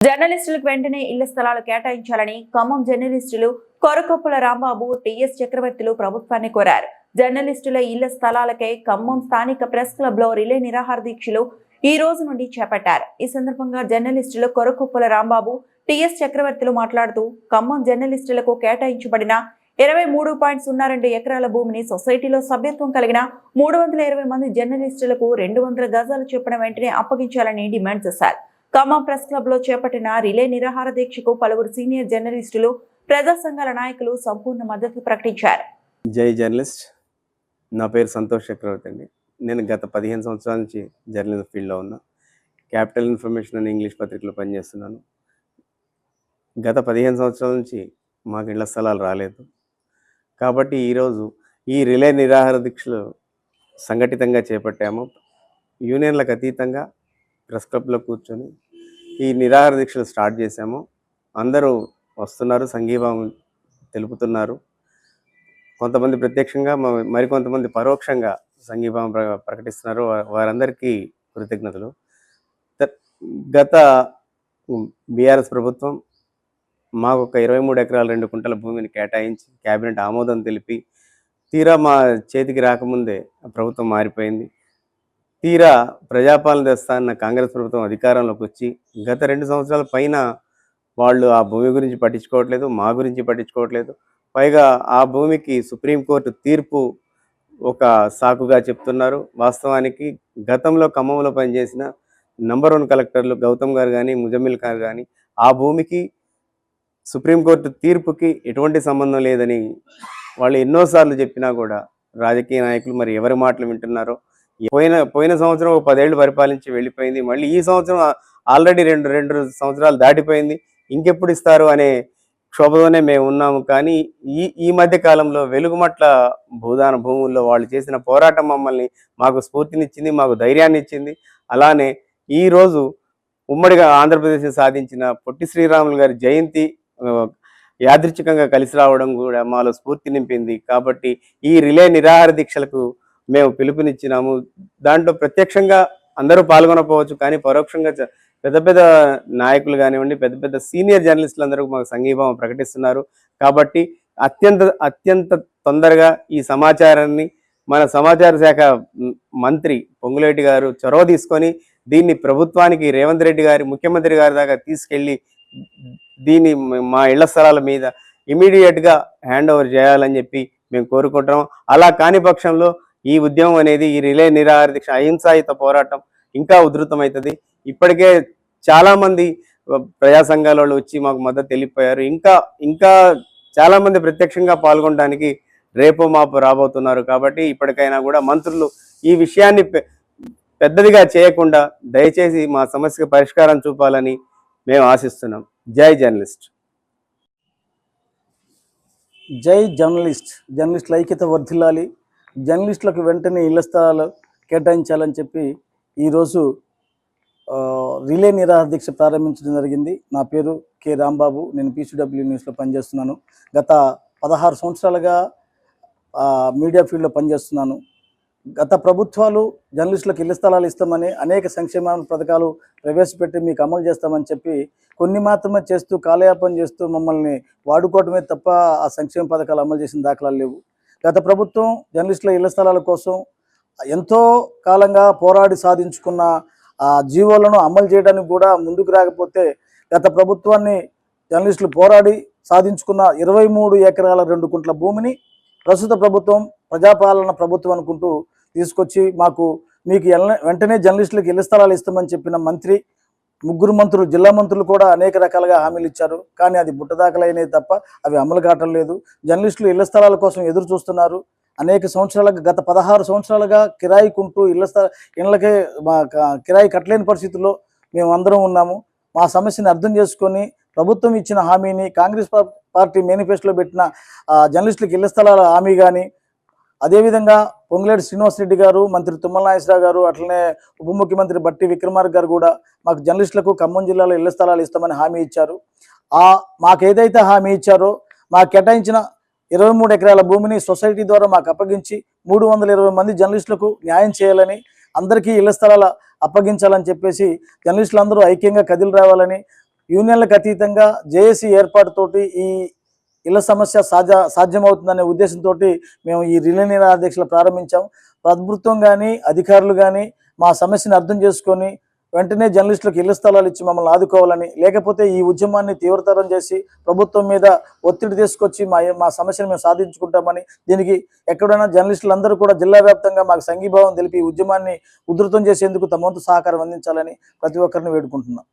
జర్నలిస్టులకు వెంటనే ఇళ్ల స్థలాలు కేటాయించాలని ఖమ్మం జర్నలిస్టులు కొరకొప్పుల రాంబాబు, టిఎస్ చక్రవర్తులు ప్రభుత్వాన్ని కోరారు. జర్నలిస్టుల ఇళ్ల స్థలాలకై ఖమ్మం స్థానిక ప్రెస్ క్లబ్ లో రిలే నిరాహార దీక్షలు ఈ రోజు నుండి చేపట్టారు. ఈ సందర్భంగా జర్నలిస్టులు కొరకొప్పుల రాంబాబు, టిఎస్ చక్రవర్తులు మాట్లాడుతూ ఖమ్మం జర్నలిస్టులకు కేటాయించబడిన 23.02 ఎకరాల భూమిని సొసైటీలో సభ్యత్వం కలిగిన 320 మంది జర్నలిస్టులకు 200 గజాలు చొప్పున వెంటనే అప్పగించాలని డిమాండ్ చేశారు. ఖమ్మం ప్రెస్ క్లబ్ లో చేపట్టిన రిలే నిరాహార దీక్షకు పలువురు సీనియర్ జర్నలిస్టులు, ప్రజా సంఘాల నాయకులు సంపూర్ణ మద్దతు ప్రకటించారు. జై జర్నలిస్ట్. నా పేరు సంతోష్ చక్రవర్తి అండి. నేను గత 15 సంవత్సరాల నుంచి జర్నలిజం ఫీల్డ్లో ఉన్నా. క్యాపిటల్ ఇన్ఫర్మేషన్ అనే ఇంగ్లీష్ పత్రికలో పనిచేస్తున్నాను. గత 15 సంవత్సరాల నుంచి మాకు ఇళ్ల స్థలాలు రాలేదు. కాబట్టి ఈరోజు ఈ రిలే నిరాహార దీక్షలు సంఘటితంగా చేపట్టాము. యూనియన్లకు అతీతంగా ప్రెస్ క్లబ్లో కూర్చొని ఈ నిరాహార దీక్షలు స్టార్ట్ చేశాము. అందరూ వస్తున్నారు, సంఘీభావం తెలుపుతున్నారు. కొంతమంది ప్రత్యక్షంగా, మరికొంతమంది పరోక్షంగా సంఘీభావం ప్రకటిస్తున్నారు. వారందరికీ కృతజ్ఞతలు. గత బీఆర్ఎస్ ప్రభుత్వం మాకు ఒక 23 ఎకరాల 2 కుంటల భూమిని కేటాయించి కేబినెట్ ఆమోదం తెలిపి, తీరా మా చేతికి రాకముందే ప్రభుత్వం మారిపోయింది. తీరా ప్రజాపాలన తెస్తాన్న కాంగ్రెస్ ప్రభుత్వం అధికారంలోకి వచ్చి గత 2 సంవత్సరాల పైన వాళ్ళు ఆ భూమి గురించి పట్టించుకోవట్లేదు, మా గురించి పట్టించుకోవట్లేదు. పైగా ఆ భూమికి సుప్రీంకోర్టు తీర్పు ఒక సాకుగా చెప్తున్నారు. వాస్తవానికి గతంలో ఖమ్మంలో పనిచేసిన నంబర్ 1 కలెక్టర్లు గౌతమ్ గారు కానీ, ముజమ్మిల్ గారు కానీ ఆ భూమికి సుప్రీంకోర్టు తీర్పుకి ఎటువంటి సంబంధం లేదని వాళ్ళు ఎన్నోసార్లు చెప్పినా కూడా రాజకీయ నాయకులు మరి ఎవరి మాటలు వింటున్నారో. పోయిన సంవత్సరం 10 ఏళ్ళు పరిపాలించి వెళ్ళిపోయింది. మళ్ళీ ఈ సంవత్సరం ఆల్రెడీ రెండు సంవత్సరాలు దాటిపోయింది. ఇంకెప్పుడు ఇస్తారు అనే క్షోభతోనే మేము ఉన్నాము. కానీ ఈ మధ్య కాలంలో వెలుగుమట్ల భూదాన భూముల్లో వాళ్ళు చేసిన పోరాటం మాకు స్ఫూర్తినిచ్చింది, మాకు ధైర్యాన్ని ఇచ్చింది. అలానే ఈరోజు ఉమ్మడిగా ఆంధ్రప్రదేశ్ సాధించిన పొట్టి శ్రీరాములు గారి జయంతి యాదృచ్ఛికంగా కలిసి రావడం కూడా మాలో స్ఫూర్తి నింపింది. కాబట్టి ఈ రిలే నిరాహార దీక్షలకు మేము పిలుపునిచ్చినాము. దాంట్లో ప్రత్యక్షంగా అందరూ పాల్గొనకపోవచ్చు, కానీ పరోక్షంగా పెద్ద పెద్ద నాయకులు కానివ్వండి, పెద్ద పెద్ద సీనియర్ జర్నలిస్టులు అందరూ మాకు సంఘీభావం ప్రకటిస్తున్నారు. కాబట్టి అత్యంత తొందరగా ఈ సమాచారాన్ని మన సమాచార శాఖ మంత్రి పొంగులేటి గారు చొరవ తీసుకొని దీన్ని ప్రభుత్వానికి, రేవంత్ రెడ్డి గారి, ముఖ్యమంత్రి గారి దాకా తీసుకెళ్ళి దీన్ని మా ఇళ్ల స్థలాల మీద ఇమీడియట్గా హ్యాండ్ ఓవర్ చేయాలని చెప్పి మేము కోరుకుంటున్నాం. అలా కాని పక్షంలో ఈ ఉద్యమం అనేది, ఈ రిలే నిరాహార దీక్ష అహింసాయుత పోరాటం ఇంకా ఉధృతమవుతుంది. ఇప్పటికే చాలామంది ప్రజా సంఘాల వాళ్ళు వచ్చి మాకు మద్దతు తెలిపారు. ఇంకా చాలామంది ప్రత్యక్షంగా పాల్గొనడానికి రేపు మాపు రాబోతున్నారు. కాబట్టి ఇప్పటికైనా కూడా మంత్రులు ఈ విషయాన్ని పెద్దదిగా చేయకుండా దయచేసి మా సమస్యకు పరిష్కారం చూపాలని మేము ఆశిస్తున్నాం. జై జర్నలిస్ట్. జై జర్నలిస్ట్. జర్నలిస్టుల ఐక్యత వర్ధిల్లాలి. జర్నలిస్టులకు వెంటనే ఇళ్ల స్థలాలు కేటాయించాలని చెప్పి ఈరోజు రిలే నిరాహార దీక్ష ప్రారంభించడం జరిగింది. నా పేరు కె రాంబాబు. నేను PCW న్యూస్లో పనిచేస్తున్నాను. గత 16 సంవత్సరాలుగా మీడియా ఫీల్డ్లో పనిచేస్తున్నాను. గత ప్రభుత్వాలు జర్నలిస్టులకు ఇళ్ల స్థలాలు ఇస్తామని అనేక సంక్షేమ పథకాలు ప్రవేశపెట్టి మీకు అమలు చేస్తామని చెప్పి కొన్ని మాత్రమే చేస్తూ కాలయాపన చేస్తూ మమ్మల్ని వాడుకోవటమే తప్ప ఆ సంక్షేమ పథకాలు అమలు చేసిన దాఖలాలు లేవు. గత ప్రభుత్వం జర్నలిస్టుల ఇళ్ల స్థలాల కోసం ఎంతో కాలంగా పోరాడి సాధించుకున్న ఆ జీవోలను అమలు చేయడానికి కూడా ముందుకు రాకపోతే గత ప్రభుత్వాన్ని జర్నలిస్టులు పోరాడి సాధించుకున్న 23 ఎకరాల 2 కుంట్ల భూమిని ప్రస్తుత ప్రభుత్వం ప్రజాపాలన ప్రభుత్వం అనుకుంటూ తీసుకొచ్చి మీకు వెంటనే జర్నలిస్టులకు ఇళ్ల స్థలాలు ఇస్తామని చెప్పిన మంత్రి, 3 మంత్రులు, జిల్లా మంత్రులు కూడా అనేక రకాలుగా హామీలు ఇచ్చారు. కానీ అది బుట్టదాఖలైనవి తప్ప అవి అమలు కావటం లేదు. జర్నలిస్టులు ఇళ్ల స్థలాల కోసం ఎదురు చూస్తున్నారు. అనేక సంవత్సరాలుగా, గత 16 సంవత్సరాలుగా కిరాయికుంటూ ఇళ్ళకే కిరాయి కట్టలేని పరిస్థితుల్లో మేము అందరం ఉన్నాము. మా సమస్యని అర్థం చేసుకొని ప్రభుత్వం ఇచ్చిన హామీని, కాంగ్రెస్ పార్టీ మేనిఫెస్టోలో పెట్టిన జర్నలిస్టులకు ఇళ్ల స్థలాల హామీ కానీ, అదేవిధంగా పొంగులేటి శ్రీనివాసరెడ్డి గారు, మంత్రి తుమ్మల నాగేశ్వరరావు గారు, అట్లనే ఉప ముఖ్యమంత్రి బట్టి విక్రమార్క గారు కూడా మాకు జర్నలిస్టులకు ఖమ్మం జిల్లాలో ఇళ్ల స్థలాలు ఇస్తామని హామీ ఇచ్చారు. మాకు ఏదైతే హామీ ఇచ్చారో మాకు కేటాయించిన 23 ఎకరాల భూమిని సొసైటీ ద్వారా మాకు అప్పగించి 320 మంది జర్నలిస్టులకు న్యాయం చేయాలని, అందరికీ ఇళ్ల స్థలాల అప్పగించాలని చెప్పేసి జర్నలిస్టులు అందరూ ఐక్యంగా కదిలి రావాలని యూనియన్లకు అతీతంగా జేఏసీ ఏర్పాటుతోటి ఈ ఇళ్ల సమస్య సాధ్యమవుతుందనే ఉద్దేశంతో మేము ఈ రిలే నిరాహార దీక్షలు ప్రారంభించాం. ప్రభుత్వం కానీ అధికారులు కానీ మా సమస్యను అర్థం చేసుకొని వెంటనే జర్నలిస్టులకు ఇళ్ల స్థలాలు ఇచ్చి మమ్మల్ని ఆదుకోవాలని, లేకపోతే ఈ ఉద్యమాన్ని తీవ్రతరం చేసి ప్రభుత్వం మీద ఒత్తిడి తీసుకొచ్చి మా సమస్యను మేము సాధించుకుంటామని, దీనికి ఎక్కడైనా జర్నలిస్టులందరూ కూడా జిల్లా వ్యాప్తంగా మాకు సంఘీభావం తెలిపి ఈ ఉద్యమాన్ని ఉధృతం చేసేందుకు తమ వంతు సహకారం అందించాలని ప్రతి ఒక్కరిని వేడుకుంటున్నాం.